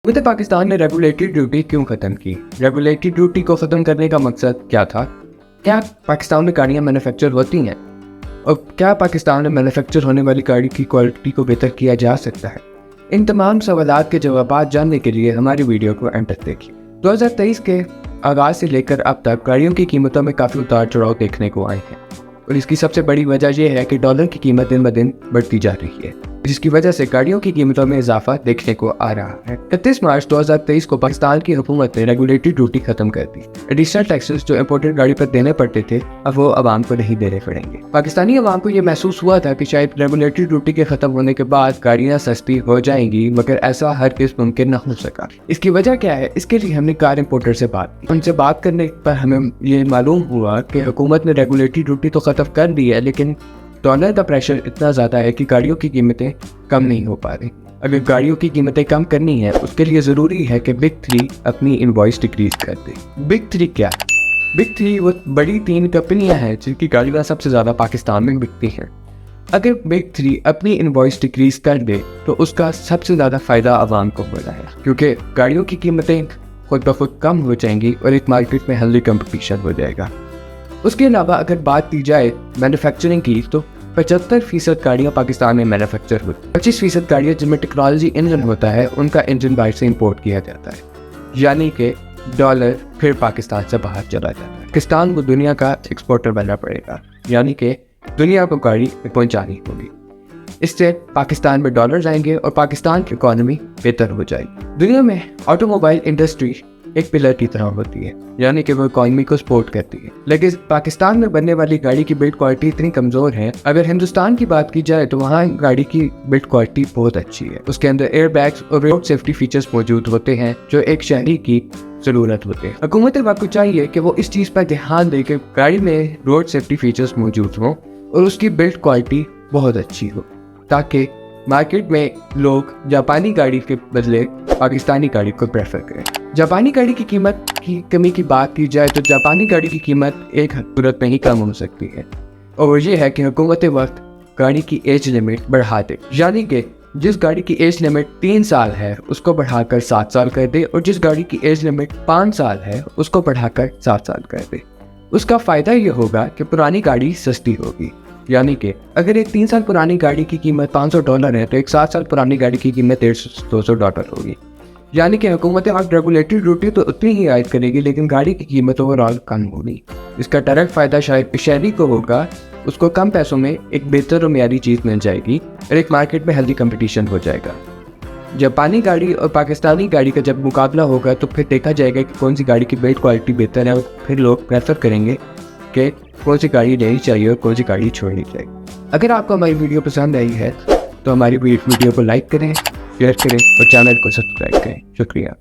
हुकूमत पाकिस्तान ने regulatory duty क्यों ख़त्म की? रेगुलेटरी ड्यूटी को ख़त्म करने का मकसद क्या था? क्या पाकिस्तान में गाड़ियाँ मैन्युफैक्चर होती हैं? और क्या पाकिस्तान में मैन्युफैक्चर होने वाली गाड़ी की क्वालिटी को बेहतर किया जा सकता है? इन तमाम सवालात के जवाब जानने के लिए हमारी वीडियो को एंड तक देखिए। 2023 के आगाज़ से लेकर अब तक गाड़ियों की कीमतों में काफ़ी उतार चढ़ाव देखने को आए हैं, और इसकी सबसे बड़ी वजह यह है कि डॉलर की कीमत दिन ब दिन बढ़ती जा रही है, जिसकी वजह से गाड़ियों की कीमतों में इजाफा देखने को आ रहा है। 31 मार्च 2023 को पाकिस्तान की हुकूमत ने रेगुलेटरी ड्यूटी खत्म कर दी। एडिशनल टैक्सेस जो इंपोर्टेड गाड़ी पर देने पड़ते थे, अब वो आवाम को नहीं देने पड़ेंगे। पाकिस्तानी आवाम को ये महसूस हुआ था कि शायद रेगुलेटरी ड्यूटी के खत्म होने के बाद गाड़ियाँ सस्ती हो जाएंगी, मगर ऐसा हर किस मुमकिन न हो सका। इसकी वजह क्या है? इसके लिए हमने कार इंपोर्टर से बात की। उनसे बात करने पर हमें ये मालूम हुआ कि हुकूमत ने रेगुलेटरी ड्यूटी तो खत्म कर दी है, लेकिन डॉलर का प्रेशर इतना ज़्यादा है कि गाड़ियों की कीमतें कम नहीं हो पा रही। अगर गाड़ियों की कीमतें कम करनी है, उसके लिए ज़रूरी है कि बिग थ्री अपनी इनवॉइस डिक्रीज कर दे। बिग थ्री क्या है? बिग थ्री वो बड़ी 3 कंपनियां हैं जिनकी गाड़ियाँ सबसे ज़्यादा पाकिस्तान में बिकती हैं। अगर बिग थ्री अपनी इनवॉइस डिक्रीज कर दे तो उसका सबसे ज़्यादा फ़ायदा आवाम को हो रहा है, क्योंकि गाड़ियों की कीमतें खुद ब खुद कम हो जाएंगी और एक मार्केट में हेल्दी कंपटीशन हो जाएगा। उसके अलावा अगर बात की जाए मैन्युफैक्चरिंग की, तो 75% गाड़ियाँ पाकिस्तान में मैन्युफैक्चर होती हैं। 25% गाड़ियाँ जिनमें टेक्नोलॉजी इंजन होता है, उनका इंजन बाहर से इंपोर्ट किया जाता है, यानी कि डॉलर फिर पाकिस्तान से बाहर चला जाता है। पाकिस्तान को दुनिया का एक्सपोर्टर बनना पड़ेगा, यानी कि दुनिया को गाड़ी पहुँचानी होगी। इससे पाकिस्तान में डॉलर आएंगे और पाकिस्तान की इकॉनमी बेहतर हो जाएगी। दुनिया में ऑटोमोबाइल इंडस्ट्री एक पिलर की तरह होती है, यानी कि वो इकॉनमी को सपोर्ट करती है। लेकिन पाकिस्तान में बनने वाली गाड़ी की बिल्ड क्वालिटी इतनी कमज़ोर है। अगर हिंदुस्तान की बात की जाए तो वहाँ गाड़ी की बिल्ड क्वालिटी बहुत अच्छी है। उसके अंदर एयर बैग्स और रोड सेफ्टी फीचर्स मौजूद होते हैं जो एक शहरी की ज़रूरत होते हैं। हुकूमत को चाहिए कि वो इस चीज़ पर ध्यान दे कि गाड़ी में रोड सेफ्टी फीचर्स मौजूद हों और उसकी बिल्ड क्वालिटी बहुत अच्छी हो, ताकि मार्केट में लोग जापानी गाड़ी के बदले पाकिस्तानी गाड़ी को प्रेफर करें। जापानी गाड़ी की कीमत की कमी की बात की जाए तो जापानी गाड़ी की कीमत एक सूरत में ही कम हो सकती है, और वो ये है कि हुकूमत वक्त गाड़ी की एज लिमिट बढ़ा दे, यानी कि जिस गाड़ी की एज लिमिट 3 साल है उसको बढ़ाकर 7 साल कर दे, और जिस गाड़ी की एज लिमिट 5 साल है उसको बढ़ाकर 7 साल कर दे। उसका फ़ायदा ये होगा कि पुरानी गाड़ी सस्ती होगी, यानी कि अगर एक 3 साल पुरानी गाड़ी की कीमत $500 है तो एक 7 साल पुरानी गाड़ी की कीमत $150-200 होगी। यानी कि हुकूमत वक्त रेगुलेटरी ड्यूटी तो उतनी ही आयद करेगी, लेकिन गाड़ी की कीमत ओवरऑल कम होगी। इसका डायरेक्ट फ़ायदा शायद शहरी को होगा, उसको कम पैसों में एक बेहतर और मियारी चीज़ मिल जाएगी और एक मार्केट में हेल्दी कंपटीशन हो जाएगा। जापानी गाड़ी और पाकिस्तानी गाड़ी का जब मुकाबला होगा तो फिर देखा जाएगा कि कौन सी गाड़ी की बिल्ड क्वालिटी बेहतर है, और फिर लोग प्रेफर करेंगे कि कौन सी गाड़ी लेनी चाहिए और कौन सी गाड़ी छोड़नी चाहिए। अगर आपको हमारी वीडियो पसंद आई है तो हमारी वीडियो को लाइक करें, शेयर करें और चैनल को सब्सक्राइब करें। शुक्रिया।